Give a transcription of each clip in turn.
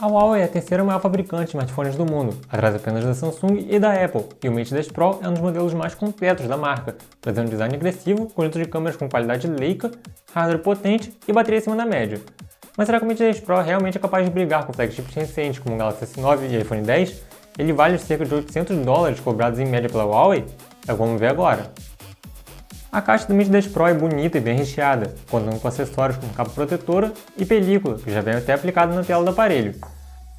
A Huawei é a terceira maior fabricante de smartphones do mundo, atrás apenas da Samsung e da Apple, e o Mate 10 Pro é um dos modelos mais completos da marca, trazendo design agressivo, conjunto de câmeras com qualidade Leica, hardware potente e bateria acima da média. Mas será que o Mate 10 Pro realmente é capaz de brigar com flagships recentes como o Galaxy S9 e iPhone X? Ele vale cerca de $800 cobrados em média pela Huawei? É o que vamos ver agora. A caixa do Mate 10 Pro é bonita e bem recheada, contando com acessórios como capa protetora e película, que já vem até aplicado na tela do aparelho.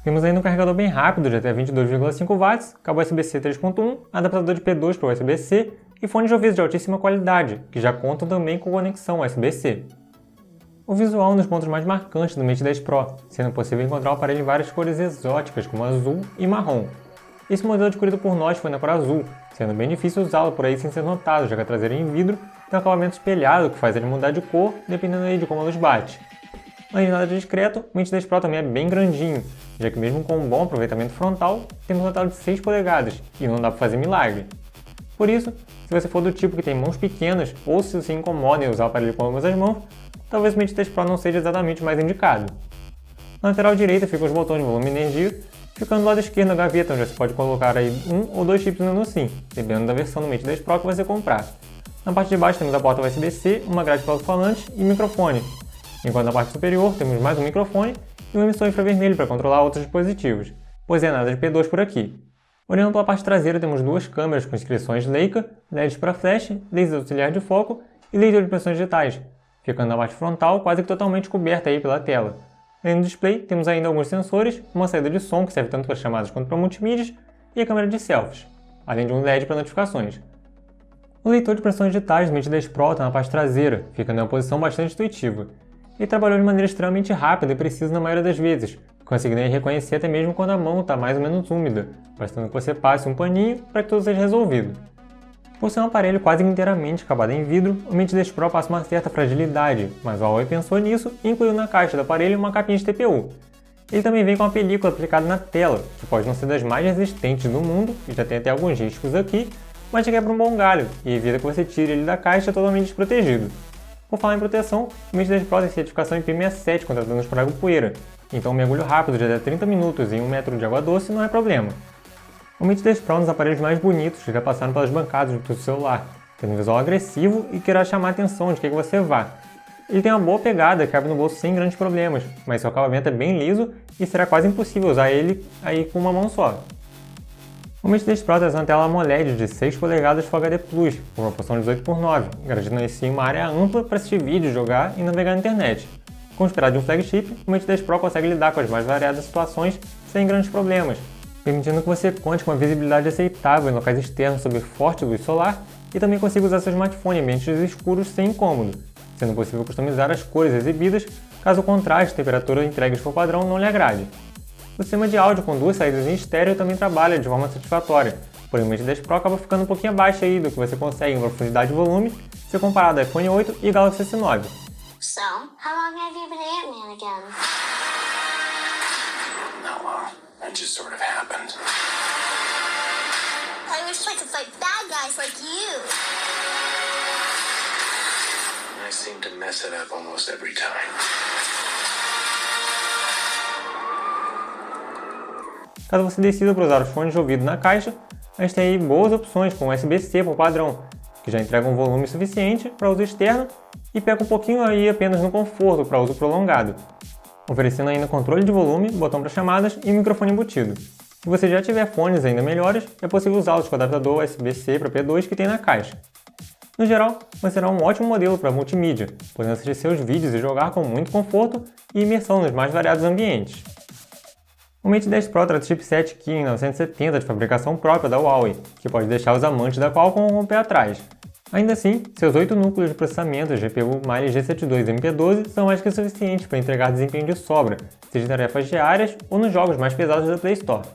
Temos ainda um carregador bem rápido de até 22,5 watts, cabo USB-C 3.1, adaptador de P2 para USB-C e fones de ouvido de altíssima qualidade, que já contam também com conexão USB-C. O visual é um dos pontos mais marcantes do Mate 10 Pro, sendo possível encontrar o aparelho em várias cores exóticas como azul e marrom. Esse modelo adquirido por nós foi na cor azul, sendo bem difícil usá-lo por aí sem ser notado, já que a traseira em vidro tem um acabamento espelhado que faz ele mudar de cor dependendo aí de como a luz bate. Além de nada de discreto, o Mate 10 Pro também é bem grandinho, já que mesmo com um bom aproveitamento frontal, temos um total de 6 polegadas e não dá para fazer milagre. Por isso, se você for do tipo que tem mãos pequenas ou se se incomoda em usar o aparelho com ambas as mãos, talvez o Mate 10 Pro não seja exatamente o mais indicado. Na lateral direita ficam os botões de volume e energia, ficando do lado esquerdo da gaveta, onde você pode colocar aí um ou dois chips no SIM, dependendo da versão do Mate 10 Pro que você comprar. Na parte de baixo temos a porta USB-C, uma grade para alto-falante e microfone, enquanto na parte superior temos mais um microfone e um emissor infravermelho para controlar outros dispositivos, pois é nada de P2 por aqui. Olhando pela parte traseira temos duas câmeras com inscrições Leica, LEDs para flash, laser auxiliar de foco e laser de impressões digitais, ficando na parte frontal quase que totalmente coberta aí pela tela. Além do display, temos ainda alguns sensores, uma saída de som que serve tanto para chamadas quanto para multimídias e a câmera de selfies, além de um LED para notificações. O leitor de impressões digitais do Mate 10 Pro está na parte traseira, ficando em uma posição bastante intuitiva. Ele trabalhou de maneira extremamente rápida e precisa na maioria das vezes, conseguindo reconhecer até mesmo quando a mão está mais ou menos úmida, bastando que você passe um paninho para que tudo seja resolvido. Por ser um aparelho quase inteiramente acabado em vidro, o Mate 10 Pro passa uma certa fragilidade, mas a Huawei pensou nisso e incluiu na caixa do aparelho uma capinha de TPU. Ele também vem com uma película aplicada na tela, que pode não ser das mais resistentes do mundo, e já tem até alguns riscos aqui, mas quebra um bom galho e evita que você tire ele da caixa totalmente desprotegido. Por falar em proteção, o Mate 10 Pro tem certificação IP67 contra danos por água e poeira, então um mergulho rápido de até 30 minutos em 1 metro de água doce não é problema. O Mate 10 Pro é um dos aparelhos mais bonitos que já passaram pelas bancadas do celular, tendo um visual agressivo e que irá chamar a atenção de que você vá. Ele tem uma boa pegada que cabe no bolso sem grandes problemas, mas seu acabamento é bem liso e será quase impossível usar ele aí com uma mão só. O Mate 10 Pro traz uma tela AMOLED de 6 polegadas Full HD Plus, com proporção 18:9, garantindo assim uma área ampla para assistir vídeos, jogar e navegar na internet. Como esperado de um flagship, o Mate 10 Pro consegue lidar com as mais variadas situações sem grandes problemas, permitindo que você conte com uma visibilidade aceitável em locais externos sob forte luz solar e também consiga usar seu smartphone em ambientes escuros sem incômodo, sendo possível customizar as cores exibidas caso o contraste e temperatura entregues por padrão não lhe agrade. O sistema de áudio com duas saídas em estéreo também trabalha de forma satisfatória, porém o Mate 10 Pro acaba ficando um pouquinho abaixo aí do que você consegue em profundidade e volume se comparado ao iPhone 8 e Galaxy S9. So, how long have you been Ant-Man again? Not long. It just sort of happened. I wish I could fight bad guys like you. I seem to mess it up almost every time. Caso você decida por usar os fones de ouvido na caixa, a gente tem aí boas opções com USB-C por padrão, que já entregam um volume suficiente para uso externo e pega um pouquinho aí apenas no conforto para uso prolongado, oferecendo ainda controle de volume, botão para chamadas e microfone embutido. Se você já tiver fones ainda melhores, é possível usá-los com o adaptador USB-C para P2 que tem na caixa. No geral, vai ser um ótimo modelo para multimídia, podendo assistir seus vídeos e jogar com muito conforto e imersão nos mais variados ambientes. O Mate 10 Pro traz o chipset Kirin 970 de fabricação própria da Huawei, que pode deixar os amantes da Qualcomm com o pé atrás. Ainda assim, seus 8 núcleos de processamento GPU Mali G72 MP12 são mais que suficientes para entregar desempenho de sobra, seja em tarefas diárias ou nos jogos mais pesados da Play Store.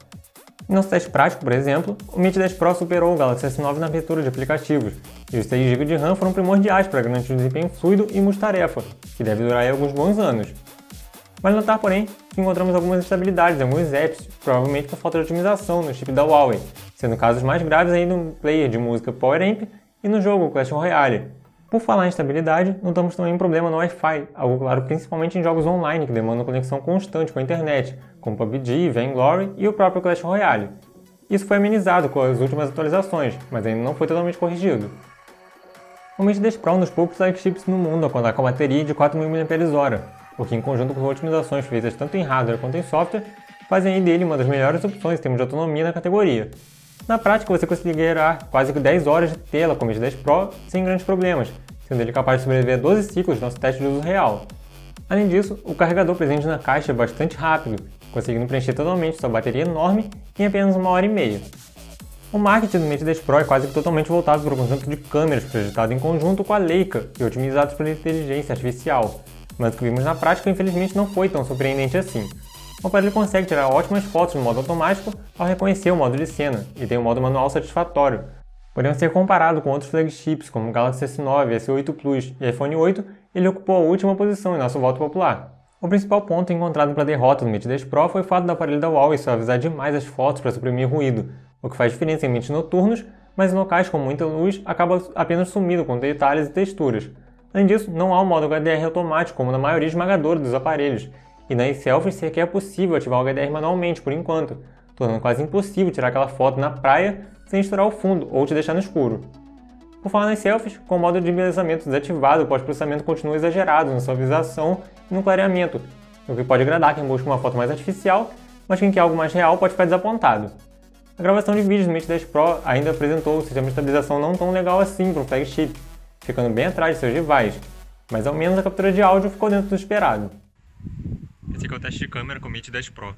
Em nosso teste prático, por exemplo, o Mate 10 Pro superou o Galaxy S9 na abertura de aplicativos, e os 6 GB de RAM foram primordiais para garantir um desempenho fluido e multitarefa, que deve durar aí alguns bons anos. Vale notar, porém, que encontramos algumas instabilidades em alguns apps, provavelmente por falta de otimização no chip da Huawei, sendo casos mais graves aí no player de música PowerAmp e no jogo Clash Royale. Por falar em estabilidade, notamos também um problema no Wi-Fi, algo claro principalmente em jogos online que demandam conexão constante com a internet, como PUBG, Vainglory e o próprio Clash Royale. Isso foi amenizado com as últimas atualizações, mas ainda não foi totalmente corrigido. O Mate 10 Pro é um dos poucos flagships no mundo a contar com a bateria de 4.000 mAh, o que em conjunto com otimizações feitas tanto em hardware quanto em software, fazem dele uma das melhores opções em termos de autonomia na categoria. Na prática, você conseguirá quase 10 horas de tela com o Mate 10 Pro sem grandes problemas, sendo ele capaz de sobreviver a 12 ciclos no nosso teste de uso real. Além disso, o carregador presente na caixa é bastante rápido, conseguindo preencher totalmente sua bateria enorme em apenas 1h30. O marketing do Mate 10 Pro é quase que totalmente voltado para o conjunto de câmeras projetado em conjunto com a Leica e otimizados pela inteligência artificial, mas o que vimos na prática infelizmente não foi tão surpreendente assim. O aparelho consegue tirar ótimas fotos no modo automático ao reconhecer o modo de cena e tem um modo manual satisfatório. Podendo ser comparado com outros flagships como o Galaxy S9, S8 Plus e iPhone 8, ele ocupou a última posição em nosso voto popular. O principal ponto encontrado para a derrota do Mate 10 Pro foi o fato do aparelho da Huawei suavizar demais as fotos para suprimir ruído, o que faz diferença em ambientes noturnos, mas em locais com muita luz acaba apenas sumido com detalhes e texturas. Além disso, não há um modo HDR automático como na maioria esmagadora dos aparelhos, e nas selfies sequer é possível ativar o HDR manualmente por enquanto, tornando quase impossível tirar aquela foto na praia sem estourar o fundo ou te deixar no escuro. Por falar nas selfies, com o modo de embelezamento desativado, o pós-processamento continua exagerado na suavização e no clareamento, o que pode agradar quem busca uma foto mais artificial, mas quem quer algo mais real pode ficar desapontado. A gravação de vídeos do Mate 10 Pro ainda apresentou um sistema de estabilização não tão legal assim para um flagship, ficando bem atrás de seus rivais, mas ao menos a captura de áudio ficou dentro do esperado. Esse aqui é o teste de câmera com o Mate 10 Pro.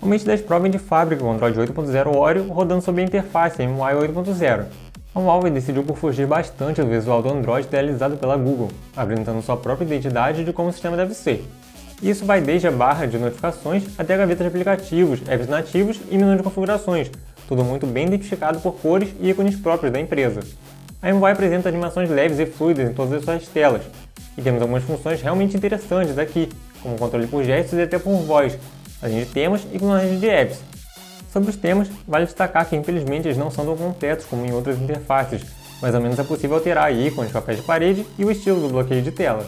O Mate 10 Pro vem de fábrica com Android 8.0 Oreo rodando sob a interface MIUI 8.0. A Huawei decidiu por fugir bastante do visual do Android idealizado pela Google, apresentando sua própria identidade de como o sistema deve ser. Isso vai desde a barra de notificações até a gaveta de aplicativos, apps nativos e menu de configurações, tudo muito bem identificado por cores e ícones próprios da empresa. A MIUI apresenta animações leves e fluidas em todas as suas telas, e temos algumas funções realmente interessantes aqui, como controle por gestos e até por voz, além de temas e clonagem de apps. Sobre os temas, vale destacar que infelizmente eles não são tão completos como em outras interfaces, mas ao menos é possível alterar ícones, papéis de parede e o estilo do bloqueio de tela.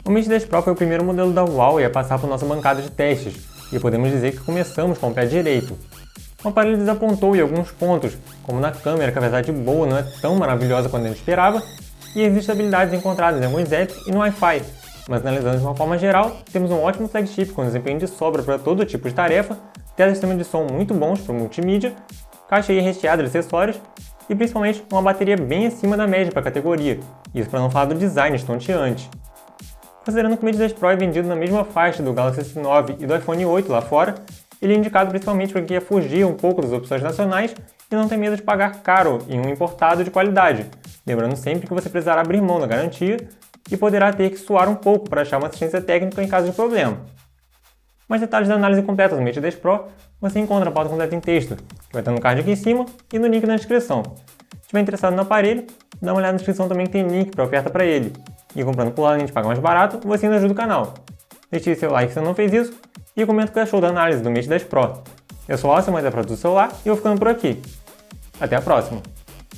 O Mate 10 Pro foi o primeiro modelo da Huawei a passar por nossa bancada de testes, e podemos dizer que começamos com o pé direito. O aparelho desapontou em alguns pontos, como na câmera, que apesar de boa não é tão maravilhosa quanto a gente esperava, e as instabilidades encontradas em alguns apps e no Wi-Fi, mas analisando de uma forma geral, temos um ótimo flagship com desempenho de sobra para todo tipo de tarefa, tela e sistema de som muito bons para multimídia, caixa recheada de acessórios e principalmente uma bateria bem acima da média para a categoria, isso para não falar do design estonteante. Considerando que o Mate 10 Pro é vendido na mesma faixa do Galaxy S9 e do iPhone 8 lá fora, ele é indicado principalmente para quem quer fugir um pouco das opções nacionais e não tem medo de pagar caro em um importado de qualidade, lembrando sempre que você precisará abrir mão da garantia e poderá ter que suar um pouco para achar uma assistência técnica em caso de problema. Mais detalhes da análise completa do Mate 10 Pro você encontra na pauta completa em texto, que vai estar no card aqui em cima e no link na descrição. Se estiver interessado no aparelho, dá uma olhada na descrição também que tem link para oferta para ele. E comprando por lá além de pagar mais barato, você ainda ajuda o canal. Deixe seu like se você não fez isso e comenta o que achou da análise do Mate 10 Pro. Eu sou o Alcimar da Produto Celular e vou ficando por aqui. Até a próxima!